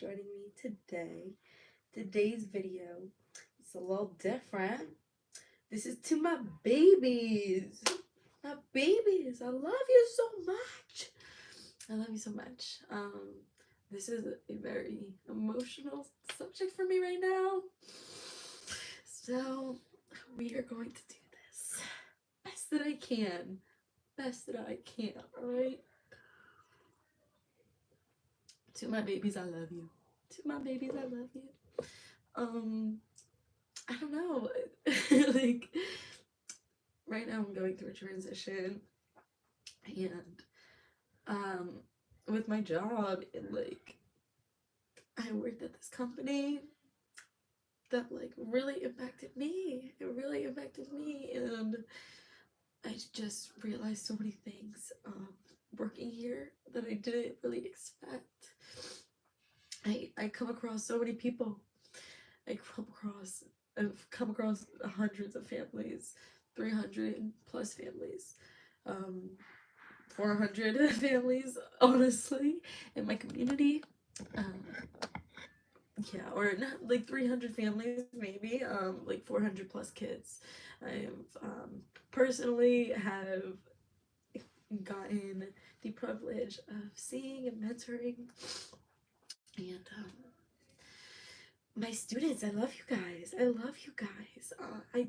joining me today. Today's video is a little different. This is to my babies. My babies, I love you so much. I love you so much. This is a very emotional subject for me right now. So we are going to do this best that I can. Best that I can, alright? To my babies, I love you. To my babies, I love you. I don't know. Like, right now I'm going through a transition, and with my job, I worked at this company that really impacted me. It really impacted me, and I just realized so many things working here that I didn't really expect. I come across so many people. I've come across hundreds of families, 300 plus families, 400 families, honestly, in my community. Um, yeah, or not like 300 families, maybe, 400 plus kids. I've personally have gotten the privilege of seeing and mentoring, and my students. I love you guys. I love you guys. I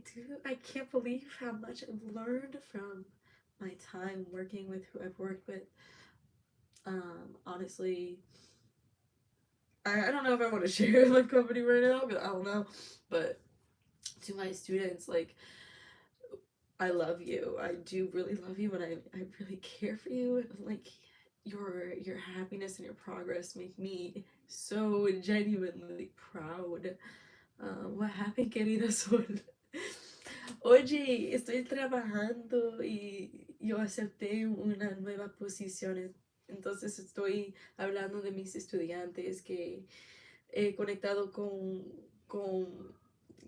can't believe how much I've learned from my time working with who I've worked with. Honestly, I don't know if I want to share my company right now, because I don't know. But to my students, I love you. I do really love you, and I really care for you. And your happiness and your progress make me so genuinely proud. What happened, querida Sol? Oye, estoy trabajando y yo acepté una nueva posición. Entonces estoy hablando de mis estudiantes que he conectado con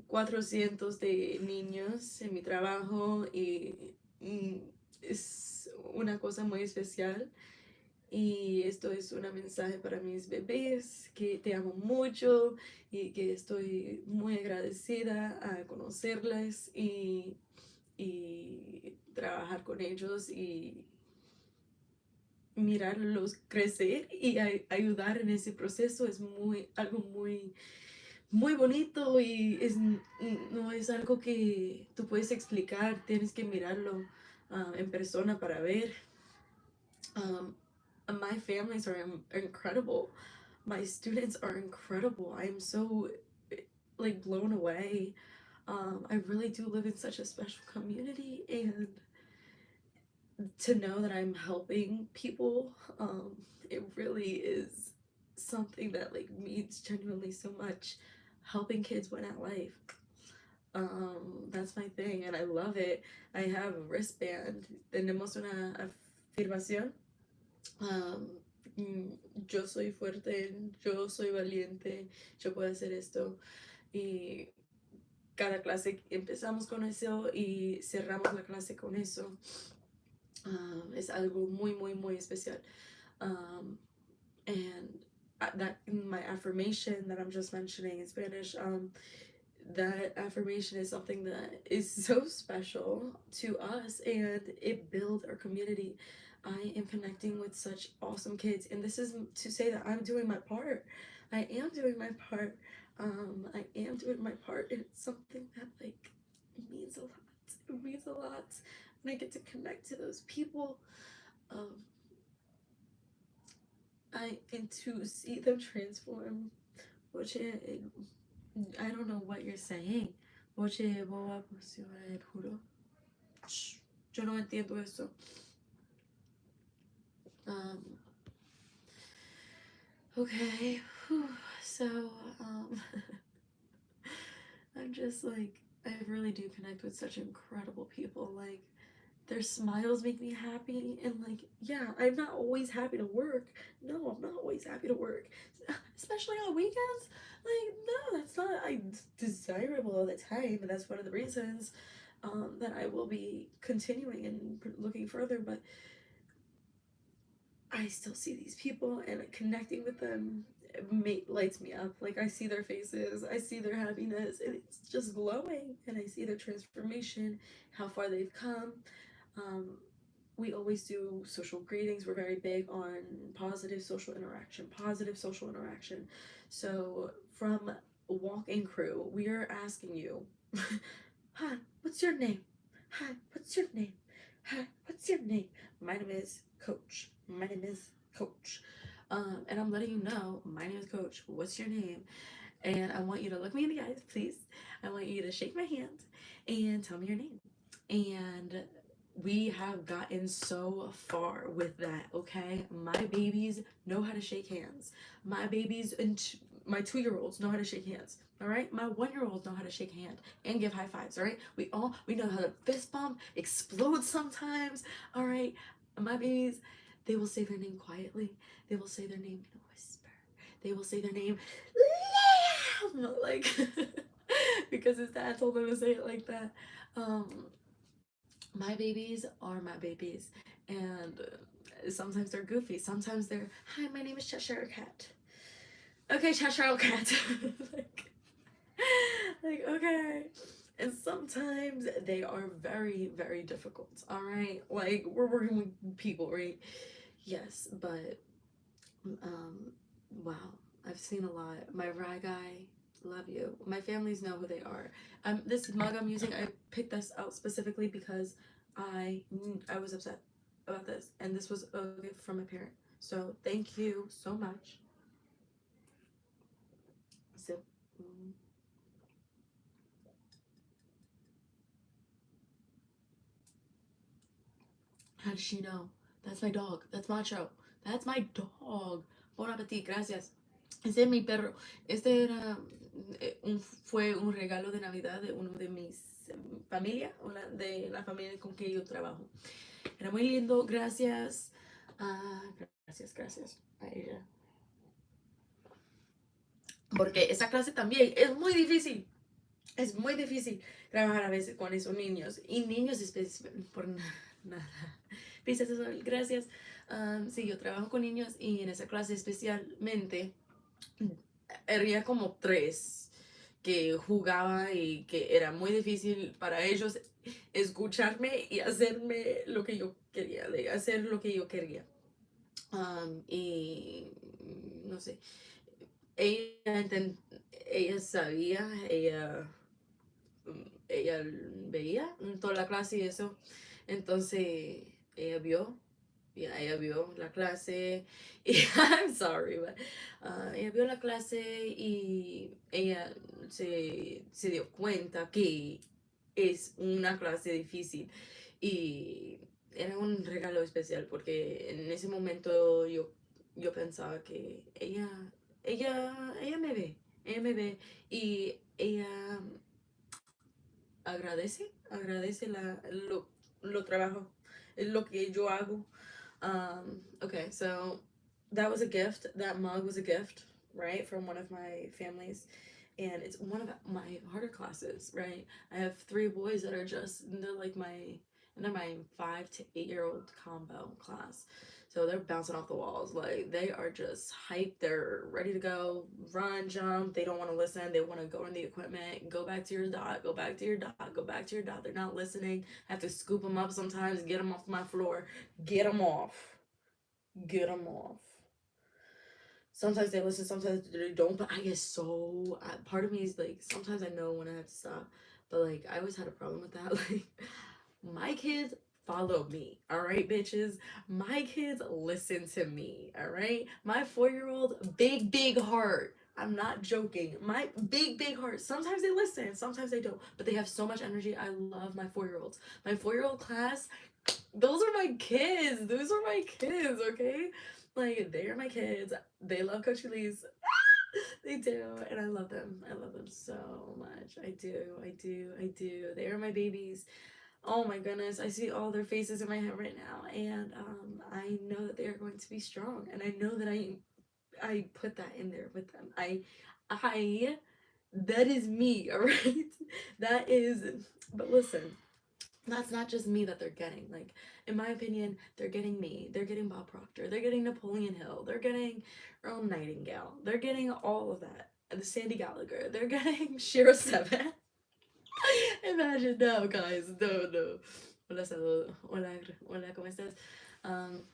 400 de niños en mi trabajo, y es una cosa muy especial. Y esto es un mensaje para mis bebés, que te amo mucho y que estoy muy agradecida a conocerles y trabajar con ellos y mirarlos crecer y ayudar en ese proceso. Es algo muy bonito, y no es algo que tú puedes explicar. Tienes que mirarlo en persona para ver. My families are incredible. My students are incredible. I am so blown away. I really do live in such a special community, and to know that I'm helping people, it really is something that means genuinely so much. Helping kids win at life. That's my thing, and I love it. I have a wristband. Tenemos una afirmación. Um, yo soy fuerte, yo soy valiente, yo puedo hacer esto. Y cada clase empezamos con eso y cerramos la clase con eso. Es algo muy especial. And that my affirmation that I'm just mentioning in Spanish, that affirmation is something that is so special to us, and it builds our community. I am connecting with such awesome kids, and this is to say that I'm doing my part. I am doing my part. I am doing my part, and it's something that means a lot. It means a lot, and I get to connect to those people. And to see them transform. Which I don't know what you're saying. Oye, boba, pues yo juro. Yo no entiendo eso. Okay. So, I'm just I really do connect with such incredible people. Their smiles make me happy, and yeah, I'm not always happy to work. No, I'm not always happy to work, especially on weekends. No, that's not desirable all the time, and that's one of the reasons that I will be continuing and looking further. But I still see these people and connecting with them lights me up. Like I see their faces, I see their happiness, and it's just glowing. And I see their transformation, how far they've come. Um, we always do social greetings. We're very big on positive social interaction, positive social interaction. So from walk-in crew, we are asking you, hi, what's your name? Hi, what's your name? Hi, what's your name? My name is Coach. My name is Coach. And I'm letting you know, my name is Coach. What's your name? And I want you to look me in the eyes, please. I want you to shake my hand and tell me your name. And we have gotten so far with that, okay? My babies know how to shake hands. My babies and my 2-year-olds know how to shake hands. All right, my 1-year-olds know how to shake hand and give high fives. All right, we know how to fist bump, explode sometimes. All right, my babies, they will say their name quietly. They will say their name in a whisper. They will say their name loud, like because his dad told them to say it like that. Um, my babies are my babies, and sometimes they're goofy. Sometimes they're, hi, my name is Cheshire Cat. Okay, Cheshire Cat. like, okay. And sometimes they are very, very difficult. All right, like we're working with people, right? Yes, but um, wow, I've seen a lot. My Rye guy, love you. My families know who they are. This mug I'm using, I picked this out specifically because I was upset about this, and this was a gift from my parent. So thank you so much. So, how does she know? That's my dog. That's Macho. That's my dog. Bon appetit, gracias. Ese es mi perro. Este era fue un regalo de Navidad de uno de mis familia, una de la familia con que yo trabajo. Era muy lindo, gracias. Gracias a ella. Porque esa clase también es muy difícil. Es muy difícil trabajar a veces con esos niños. Y niños por nada. Gracias. Sí, yo trabajo con niños y en esa clase especialmente había como 3 que jugaba y que era muy difícil para ellos escucharme y hacerme lo que yo quería, de hacer lo que yo quería. Y no sé, ella, ella sabía, ella veía toda la clase y eso, entonces ella vio. Yeah, ella vio la clase y I'm sorry, but ella vio la clase y ella se dio cuenta que es una clase difícil y era un regalo especial porque en ese momento yo pensaba que ella me ve y ella agradece lo trabajo, lo que yo hago. Okay, so that was a gift. That mug was a gift, right, from one of my families. And it's one of my harder classes, right? I have 3 boys that are just, they're my 5 to 8 year old combo class. So they're bouncing off the walls. Like they are just hyped. They're ready to go, run, jump. They don't want to listen. They want to go in the equipment, go back to your dot, go back to your dot, go back to your dot. They're not listening. I have to scoop them up sometimes, get them off my floor, get them off, get them off. Sometimes they listen, sometimes they don't. But I get so part of me is like sometimes I know when I have to stop, but like I always had a problem with that. Like my kids follow me, all right, bitches. My kids listen to me, all right. My 4-year-old, big heart. I'm not joking. My big heart. Sometimes they listen, sometimes they don't, but they have so much energy. I love my 4-year-olds. My 4-year-old class, those are my kids. Those are my kids, okay? Like, they're my kids. They love Coach Elise. They do. And I love them. I love them so much. I do. I do. I do. They are my babies. Oh my goodness. I see all their faces in my head right now. And I know that they are going to be strong. And I know that I put that in there with them. That is me, all right? That is, but listen. that's not just me that they're getting. Like, in my opinion, they're getting me. They're getting Bob Proctor. They're getting Napoleon Hill. They're getting Earl Nightingale. They're getting all of that. And the Sandy Gallagher. They're getting Shiro 7. Imagine, no, guys, no, no. Hola, saludo. Hola, hola, ¿cómo estás? Um,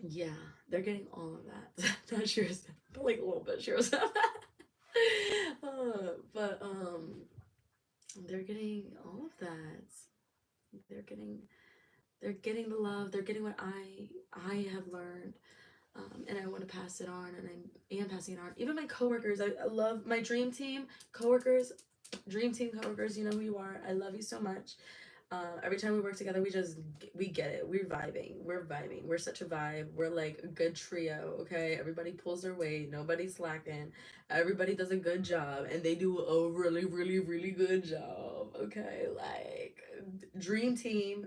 yeah, they're getting all of that. Not Shiro 7, but like a little bit Shiro 7. But they're getting all of that. They're getting they're getting the love. They're getting what I have learned, and I want to pass it on, and I am passing it on. Even my coworkers, I love my dream team coworkers, dream team coworkers. You know who you are. I love you so much. Every time we work together, we get it. We're vibing. We're vibing. We're such a vibe. We're like a good trio. Okay, everybody pulls their weight. Nobody's slacking. Everybody does a good job, and they do a really, really, really good job. Okay, like dream team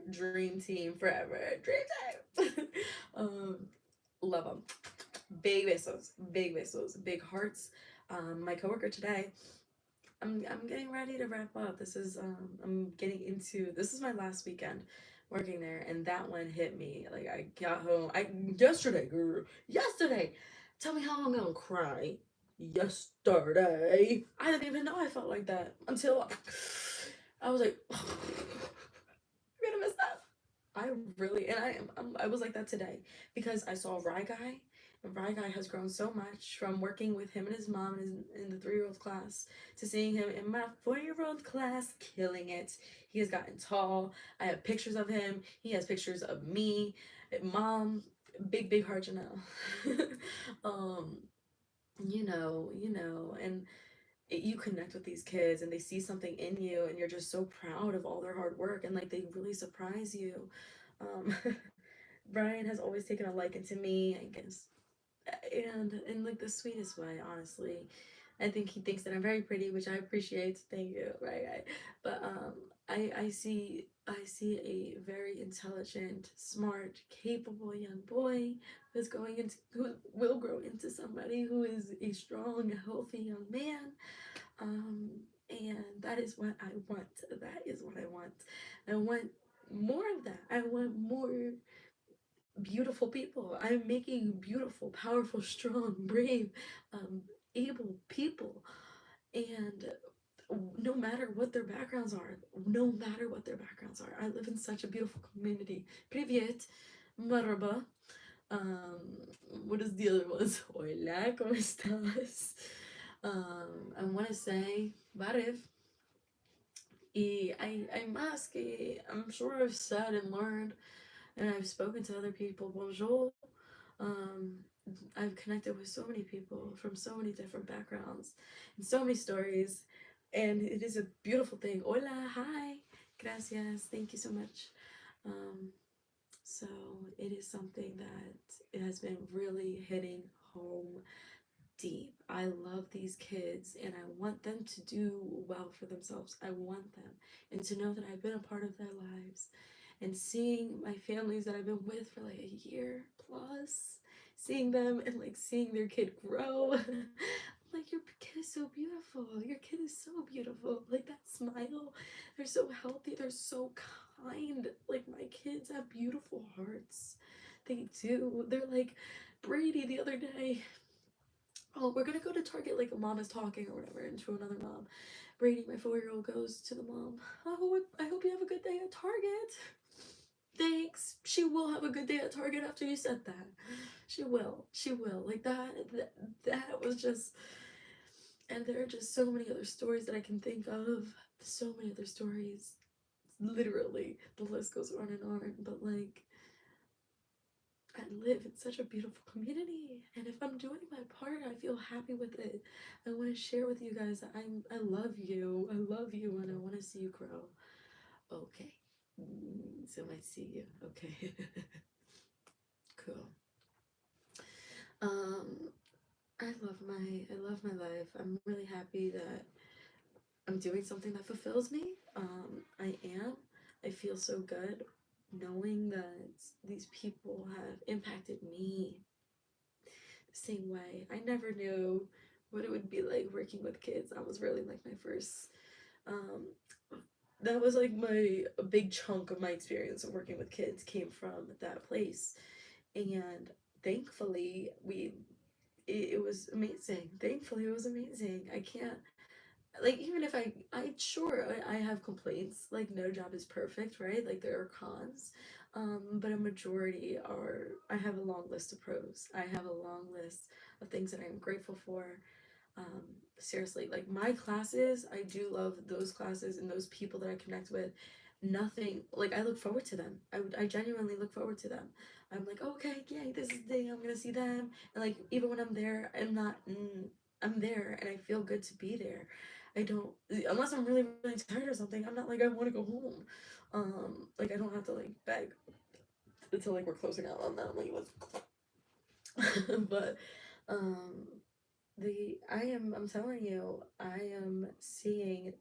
forever. Dream team. um, love them. Big besos, big hearts. My coworker today, I'm getting ready to wrap up. I'm getting into, this is my last weekend working there, and that one hit me. Like, I got home I yesterday, girl. Yesterday. Tell me how I'm gonna cry. Yesterday. I didn't even know I felt like that until I was like I'm gonna miss that. I really, and I was like that today because I saw Rye Guy, and Rye Guy has grown so much from working with him and his mom in the 3-year-old class to seeing him in my 4-year-old class killing it. He has gotten tall. I have pictures of him. He has pictures of me, mom. Big heart, Janelle. um, and you connect with these kids and they see something in you and you're just so proud of all their hard work and like they really surprise you. um Brian has always taken a liking to me, I guess, and in like the sweetest way, honestly. I think he thinks that I'm very pretty, which I appreciate. Thank you. Right. But I see a very intelligent, smart, capable young boy who will grow into somebody who is a strong, healthy young man. um and that is what I want. That is what I want. I want more of that. I want more beautiful people. I'm making beautiful, powerful, strong, brave, um, able people. And no matter what their backgrounds are, no matter what their backgrounds are, I live in such a beautiful community. Привет, marhaba. What is the other ones? Hola, ¿cómo estás? I want to say, barif. I'm asking, I'm sure I've said and learned, and I've spoken to other people. Bonjour. Um, I've connected with so many people from so many different backgrounds and so many stories, and it is a beautiful thing. Hola, hi, gracias, thank you so much. Um, so it is something that it has been really hitting home deep. I love these kids and I want them to do well for themselves. I want them and to know that I've been a part of their lives, and seeing my families that I've been with for like a year plus, seeing them and like seeing their kid grow. Like, your kid is so beautiful. Your kid is so beautiful. Like, that smile. They're so healthy. They're so kind. Like, my kids have beautiful hearts. They do. They're like Brady the other day. Oh, we're gonna go to Target, like a mom is talking or whatever, and to another mom. Brady, my 4-year-old, goes to the mom, I hope you have a good day at Target. Thanks. She will have a good day at Target after you said that. She will. She will. Like that was just, and there are just so many other stories that I can think of. So many other stories. Literally, the list goes on and on. But like, I live in such a beautiful community, and if I'm doing my part, I feel happy with it. I want to share with you guys that I love you. I love you, and I want to see you grow. Okay. So I see you. Okay. Cool. Um, I love my life. I'm really happy that I'm doing something that fulfills me. I am. I feel so good knowing that these people have impacted me the same way. I never knew what it would be like working with kids. That was really like my first um that was like my a big chunk of my experience of working with kids came from that place. And thankfully it was amazing. Thankfully it was amazing. I can't, like, even if I sure I have complaints, like no job is perfect, right? Like there are cons, but a majority are, I have a long list of pros. I have a long list of things that I'm grateful for. um Seriously, like my classes, I do love those classes and those people that I connect with. Nothing, like I look forward to them. I genuinely look forward to them. I'm like, okay, yay, this is the day I'm gonna see them. And like even when I'm there, I'm not I'm there and I feel good to be there. I don't, unless I'm really really tired or something, I'm not like I want to go home. Like I don't have to like beg until like we're closing out on that, like let's but um I'm telling you, I am seeing,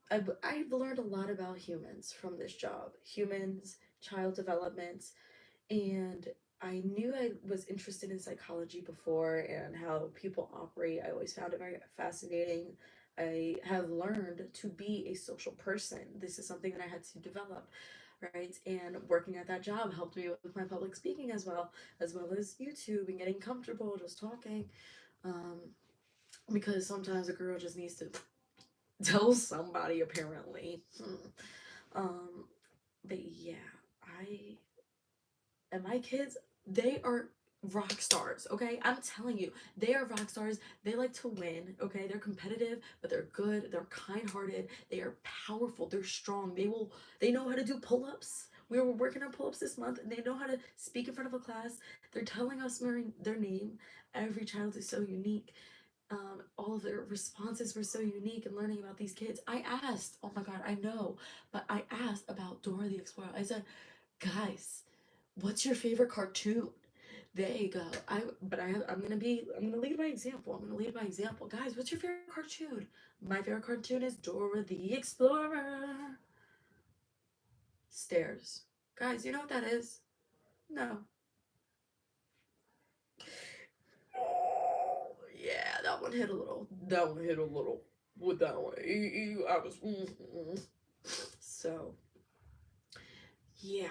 I've learned a lot about humans from this job. Humans, child development, and I knew I was interested in psychology before and how people operate. I always found it very fascinating. I have learned to be a social person. This is something that I had to develop, right? And working at that job helped me with my public speaking as well as YouTube and getting comfortable just talking. Um, because sometimes a girl just needs to tell somebody apparently. Um, but yeah, I and my kids, they are rock stars, okay? I'm telling you, they are rock stars. They like to win, okay? They're competitive, but they're good, they're kind-hearted, they are powerful, they're strong. They know how to do pull-ups. We were working on pull-ups this month and they know how to speak in front of a class. They're telling us their name. Every child is so unique. All of their responses were so unique, and learning about these kids. I asked, oh my god, I know, but I asked about Dora the Explorer. I said, guys, what's your favorite cartoon? There you go. I'm gonna lead by example. I'm gonna lead by example. Guys, what's your favorite cartoon? My favorite cartoon is Dora the Explorer. Stairs. Guys, you know what that is? No. Oh, yeah, that one hit a little. That one hit a little. With that one, I was. So yeah,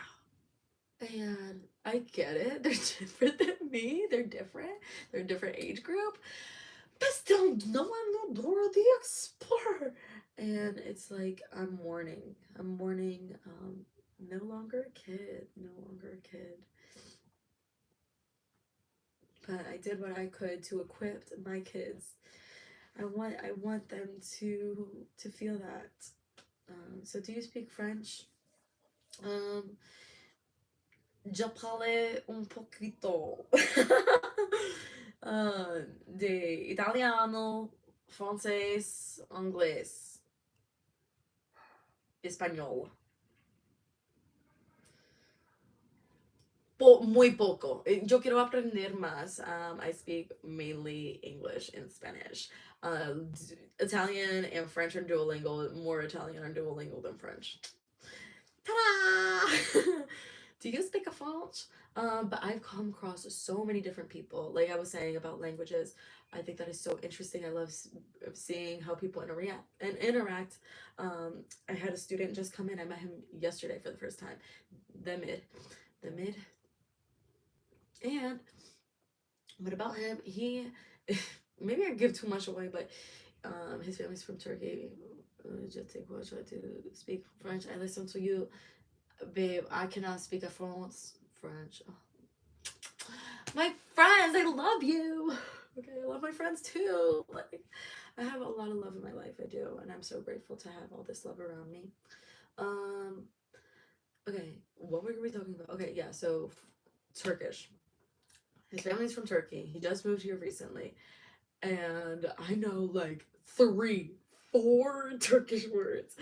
and I get it. They're different than me. They're different. They're a different age group. But still, no one knew Dora the Explorer. And it's like I'm mourning. I'm mourning. No longer a kid. No longer a kid. But I did what I could to equip my kids. I want them to feel that. So do you speak French? Um, Je parle un poquito. De italiano, francés, inglés, español. Muy poco. Yo quiero aprender más. I speak mainly English and Spanish. Italian and French are Duolingo. More Italian are Duolingo than French. Ta-da! Do you speak a French? But I've come across so many different people. Like I was saying about languages, I think that is so interesting. I love seeing how people interact. I had a student just come in. I met him yesterday for the first time. The mid, and what about him? He, maybe I give too much away, but his family's from Turkey. Just take what I try to speak French. I listen to you, babe. I cannot speak a French. Oh. My friends, I love you. Okay, I love my friends too. Like, I have a lot of love in my life. I do, and I'm so grateful to have all this love around me. Um, okay, what were we talking about? Okay, yeah, so Turkish. His family's from Turkey. He just moved here recently. And I know like three, four Turkish words.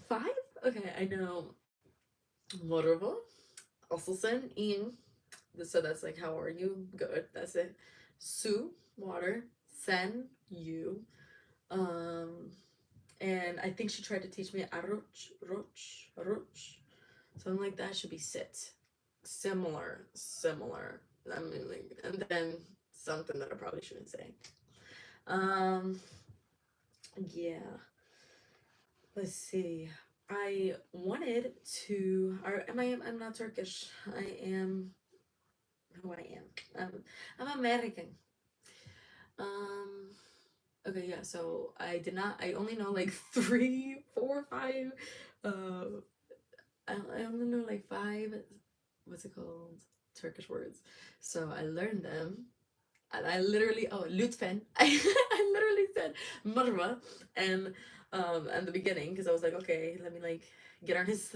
Five? Okay, I know Morova, Asılsın, in. So that's like, how are you? Good. That's it. Su, water. Sen, you. Um, and I think she tried to teach me aruch, roch, aruch. Something like that should be sit. Similar. I mean, like, and then something that I probably shouldn't say. Um, yeah. let's see. I wanted to, or I'm not Turkish. I am who I am. I'm American. Um, okay, yeah, so I only know like three, four, five, uh, I only know like five, what's it called? Turkish words. So I learned them. And I literally, oh, Lütfen. I literally said marwa and the beginning because I was like, okay, let me like get on his,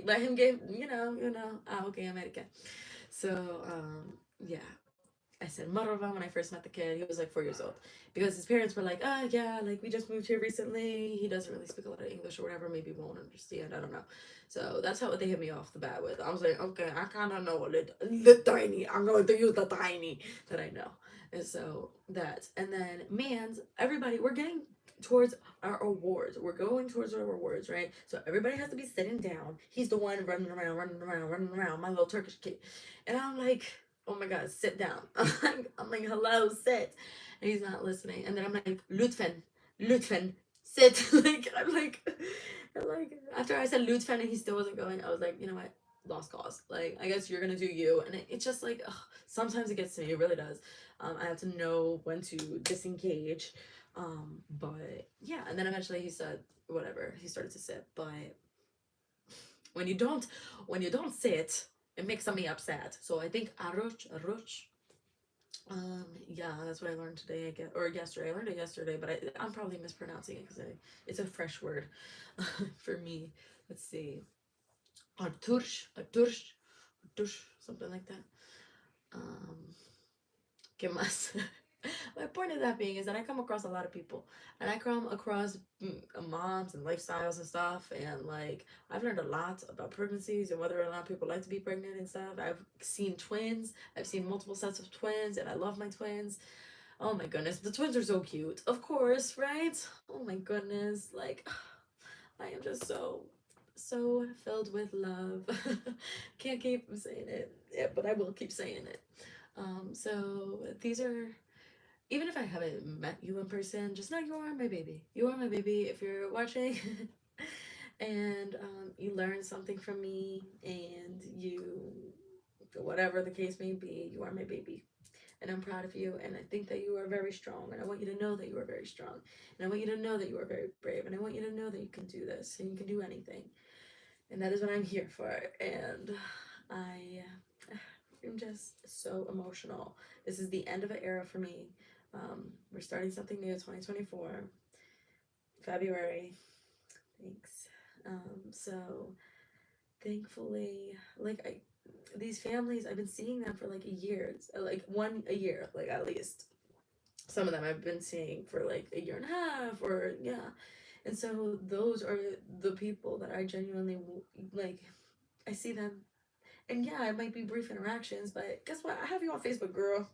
let him get, okay, America. So yeah, I said marwa when I first met the kid. He was like 4 years old because his parents were like, oh yeah, like we just moved here recently. He doesn't really speak a lot of English or whatever. Maybe we won't understand. I don't know. So that's how they hit me off the bat with. I was like, okay, I kind of know a little tiny. I'm going to use the tiny that I know. And so that, and then man's everybody, we're getting towards our awards. We're going towards our awards, right? So everybody has to be sitting down. He's the one running around, running around, running around. My little Turkish kid, and I'm like, oh my god, sit down. I'm like, hello, sit. And he's not listening. And then I'm like, Lütfen, Lütfen, sit. like after I said Lütfen and he still wasn't going, I was like, you know what? Lost cause. Like, I guess you're gonna do you. And it's just like, ugh, sometimes it gets to me. It really does. I have to know when to disengage. But yeah, and then eventually he said whatever. He started to sit, but when you don't, when you don't sit, it makes me upset. So I think aruch. Yeah, that's what I learned today. I guess, or yesterday. I learned it yesterday, but I'm probably mispronouncing it because it's a fresh word for me. Let's see, artursh, something like that. Um, ¿Qué más? My point of that being is that I come across a lot of people, and I come across moms and lifestyles and stuff, and like I've learned a lot about pregnancies and whether or not people like to be pregnant and stuff. I've seen twins. I've seen multiple sets of twins, and I love my twins. Oh my goodness, the twins are so cute. Of course, right? Oh my goodness, like I am just so filled with love. Can't keep saying it, yeah, but I will keep saying it. So these are, even if I haven't met you in person, just know you are my baby. You are my baby if you're watching. And you learn something from me, and you, whatever the case may be, you are my baby. And I'm proud of you, and I think that you are very strong, and I want you to know that you are very strong, and I want you to know that you are very brave, and I want you to know that you can do this and you can do anything, and that is what I'm here for. And I am just so emotional. This is the end of an era for me. We're starting something new, 2024, February. Thanks. So thankfully, like these families, I've been seeing them for like a year, like one a year, like at least. Some of them I've been seeing for like a year and a half, or yeah. And so those are the people that I genuinely like. I see them, and yeah, it might be brief interactions, but guess what? I have you on Facebook, girl.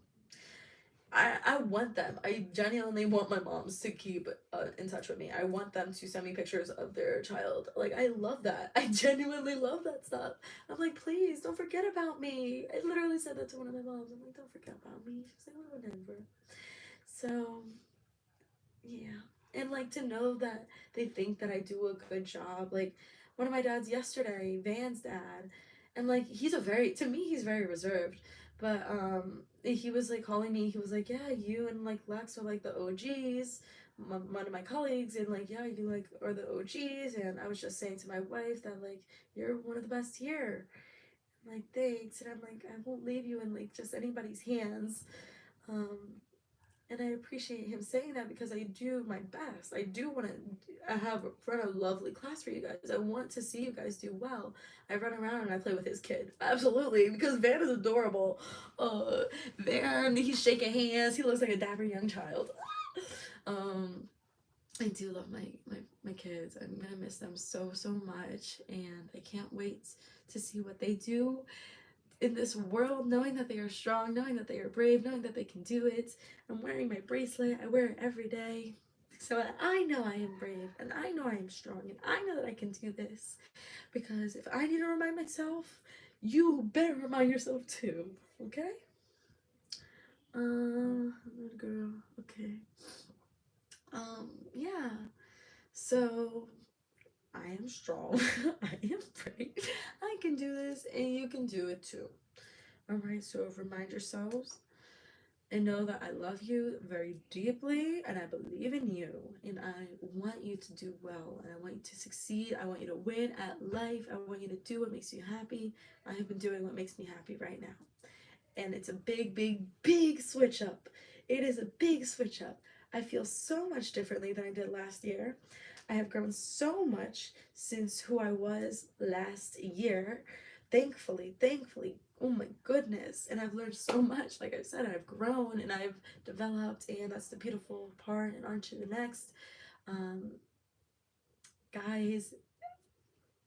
I want them. I genuinely want my moms to keep in touch with me. I want them to send me pictures of their child. Like, I love that. I genuinely love that stuff. I'm like, please don't forget about me. I literally said that to one of my moms. I'm like, don't forget about me. She's like, oh, whatever. So yeah. And like to know that they think that I do a good job. Like one of my dads yesterday, Van's dad, and like he's a very, to me he's very reserved. But he was like calling me, he was like, yeah, you and like Lex are like the OGs. One of my colleagues, and like, yeah, you like are the OGs. And I was just saying to my wife that like you're one of the best here. I'm like, thanks. And I'm like, I won't leave you in like just anybody's hands. Um, and I appreciate him saying that because I do my best. I do want to have run a lovely class for you guys. I want to see you guys do well. I run around and I play with his kid. Absolutely, because Van is adorable. Van, he's shaking hands. He looks like a dapper young child. um, I do love my kids. I'm gonna miss them so much, and I can't wait to see what they do in this world, knowing that they are strong, knowing that they are brave, knowing that they can do it. I'm wearing my bracelet. I wear it every day. So I know I am brave, and I know I am strong, and I know that I can do this. Because if I need to remind myself, you better remind yourself too. Okay? Girl. Okay. Yeah. So I am strong. I am brave. I can do this, and you can do it too. Alright, so remind yourselves and know that I love you very deeply and I believe in you and I want you to do well and I want you to succeed. I want you to win at life. I want you to do what makes you happy. I have been doing what makes me happy right now. And it's a big, big, big switch up. It is a big switch up. I feel so much differently than I did last year. I have grown so much since who I was last year. Thankfully, oh my goodness. And I've learned so much. Like I said, I've grown and I've developed, and that's the beautiful part. And on to the next. Um, Guys,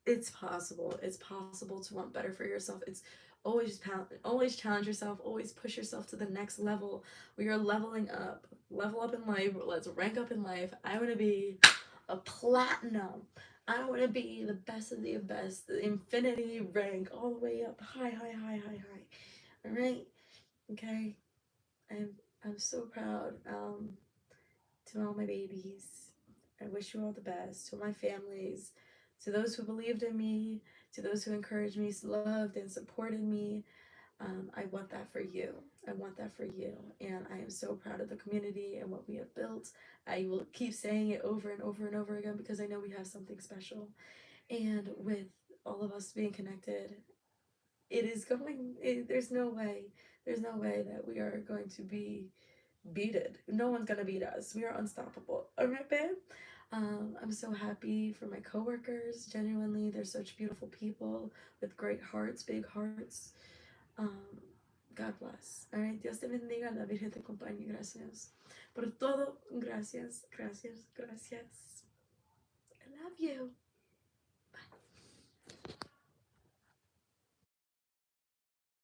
it's possible. It's possible to want better for yourself. It's always challenge yourself. Always push yourself to the next level. We are leveling up. Level up in life. Let's rank up in life. I want to be a platinum. I want to be the best of the best. The infinity rank all the way up. High. All right. Okay. I'm I'm so proud. To all my babies. I wish you all the best. To my families, to those who believed in me, to those who encouraged me, loved, and supported me. I want that for you. I want that for you. And I am so proud of the community and what we have built. I will keep saying it over and over and over again because I know we have something special. And with all of us being connected, there's no way that we are going to be beaten. No one's gonna beat us. We are unstoppable. Alright, babe? I'm so happy for my coworkers. Genuinely, they're such beautiful people with great hearts, big hearts. Um, God bless. Alright, Dios te bendiga, la Virgen te acompañe. Gracias por todo. Gracias. I love you.